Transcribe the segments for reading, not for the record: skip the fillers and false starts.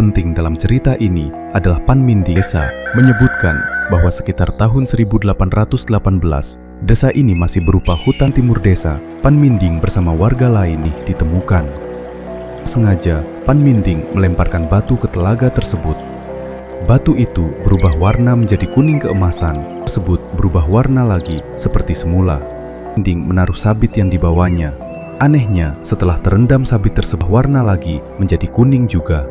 penting dalam cerita ini adalah Pan Minding. Desa menyebutkan bahwa sekitar tahun 1818, desa ini masih berupa hutan timur desa. Pan Minding bersama warga lain ditemukan. Sengaja, Pan Minding melemparkan batu ke telaga tersebut. Batu itu berubah warna menjadi kuning keemasan, tersebut berubah warna lagi seperti semula. Minding menaruh sabit yang dibawanya. Anehnya, setelah terendam sabit tersebut warna lagi menjadi kuning juga.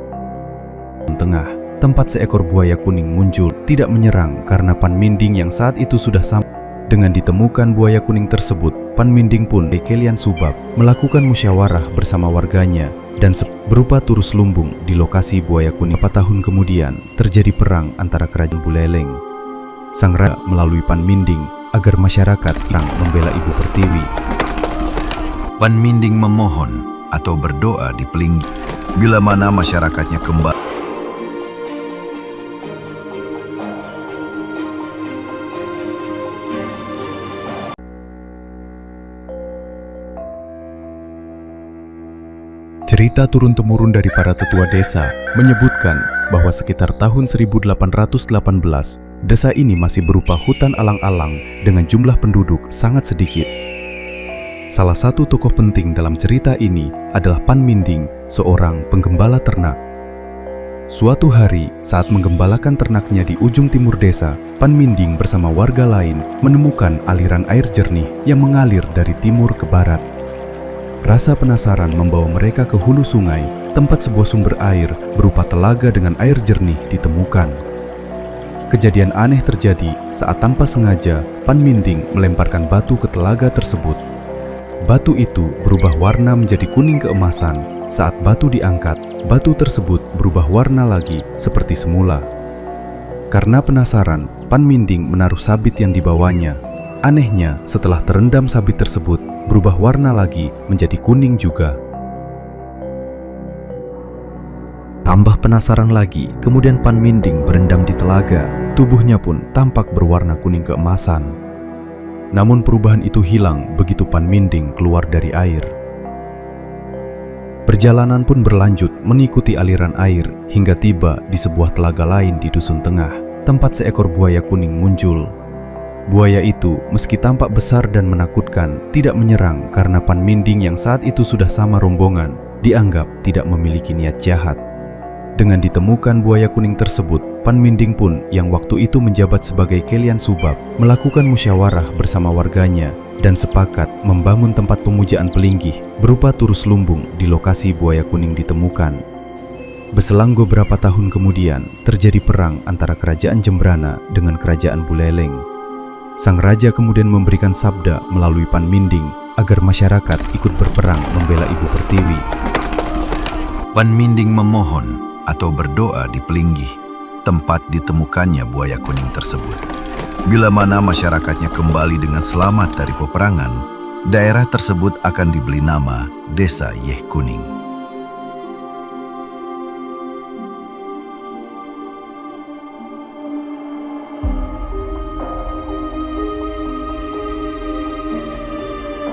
Di tengah, tempat seekor buaya kuning muncul, tidak menyerang karena Pan Minding yang saat itu sudah sampai. Dengan ditemukan buaya kuning tersebut, Pan Minding pun Kelian Subak melakukan musyawarah bersama warganya dan berupa turus lumbung di lokasi buaya kuning. 4 tahun kemudian, terjadi perang antara kerajaan Buleleng. Sang raja melalui Pan Minding agar masyarakat membela Ibu Pertiwi. Pan Minding memohon atau berdoa di Pelinggi. Bila mana masyarakatnya kembali. Cerita turun-temurun dari para tetua desa menyebutkan bahwa sekitar tahun 1818, desa ini masih berupa hutan alang-alang dengan jumlah penduduk sangat sedikit. Salah satu tokoh penting dalam cerita ini adalah Pan Minding, seorang penggembala ternak. Suatu hari, saat menggembalakan ternaknya di ujung timur desa, Pan Minding bersama warga lain menemukan aliran air jernih yang mengalir dari timur ke barat. Rasa penasaran membawa mereka ke hulu sungai, tempat sebuah sumber air berupa telaga dengan air jernih ditemukan. Kejadian aneh terjadi saat tanpa sengaja Pan Minding melemparkan batu ke telaga tersebut. Batu itu berubah warna menjadi kuning keemasan. Saat batu diangkat, batu tersebut berubah warna lagi seperti semula. Karena penasaran, Pan Minding menaruh sabit yang dibawanya. Anehnya, setelah terendam sabit tersebut, berubah warna lagi menjadi kuning juga. Tambah penasaran lagi, kemudian Pan Minding berendam di telaga. Tubuhnya pun tampak berwarna kuning keemasan. Namun perubahan itu hilang begitu Pan Minding keluar dari air. Perjalanan pun berlanjut mengikuti aliran air hingga tiba di sebuah telaga lain di dusun tengah, tempat seekor buaya kuning muncul. Buaya itu meski tampak besar dan menakutkan, tidak menyerang karena Pan Minding yang saat itu sudah sama rombongan dianggap tidak memiliki niat jahat. Dengan ditemukan buaya kuning tersebut, Pan Minding pun yang waktu itu menjabat sebagai Kelian Subak melakukan musyawarah bersama warganya dan sepakat membangun tempat pemujaan Pelinggih berupa turus lumbung di lokasi buaya kuning ditemukan. Berselang beberapa tahun kemudian, terjadi perang antara kerajaan Jembrana dengan kerajaan Buleleng. Sang raja kemudian memberikan sabda melalui Pan Minding agar masyarakat ikut berperang membela Ibu Pertiwi. Pan Minding memohon atau berdoa di Pelinggih, tempat ditemukannya buaya kuning tersebut. Bila mana masyarakatnya kembali dengan selamat dari peperangan, daerah tersebut akan diberi nama Desa Yeh Kuning.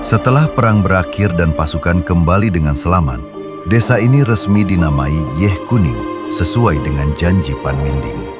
Setelah perang berakhir dan pasukan kembali dengan selamat, desa ini resmi dinamai Yeh Kuning sesuai dengan janji Pan Minding.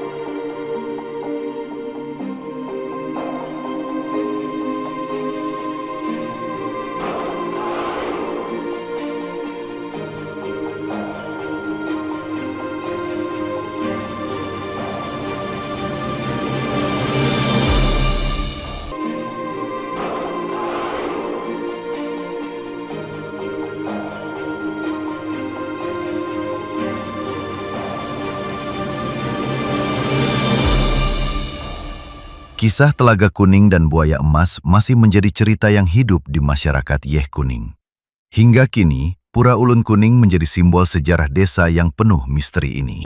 Kisah Telaga Kuning dan Buaya Emas masih menjadi cerita yang hidup di masyarakat Yeh Kuning. Hingga kini, Pura Ulun Kuning menjadi simbol sejarah desa yang penuh misteri ini.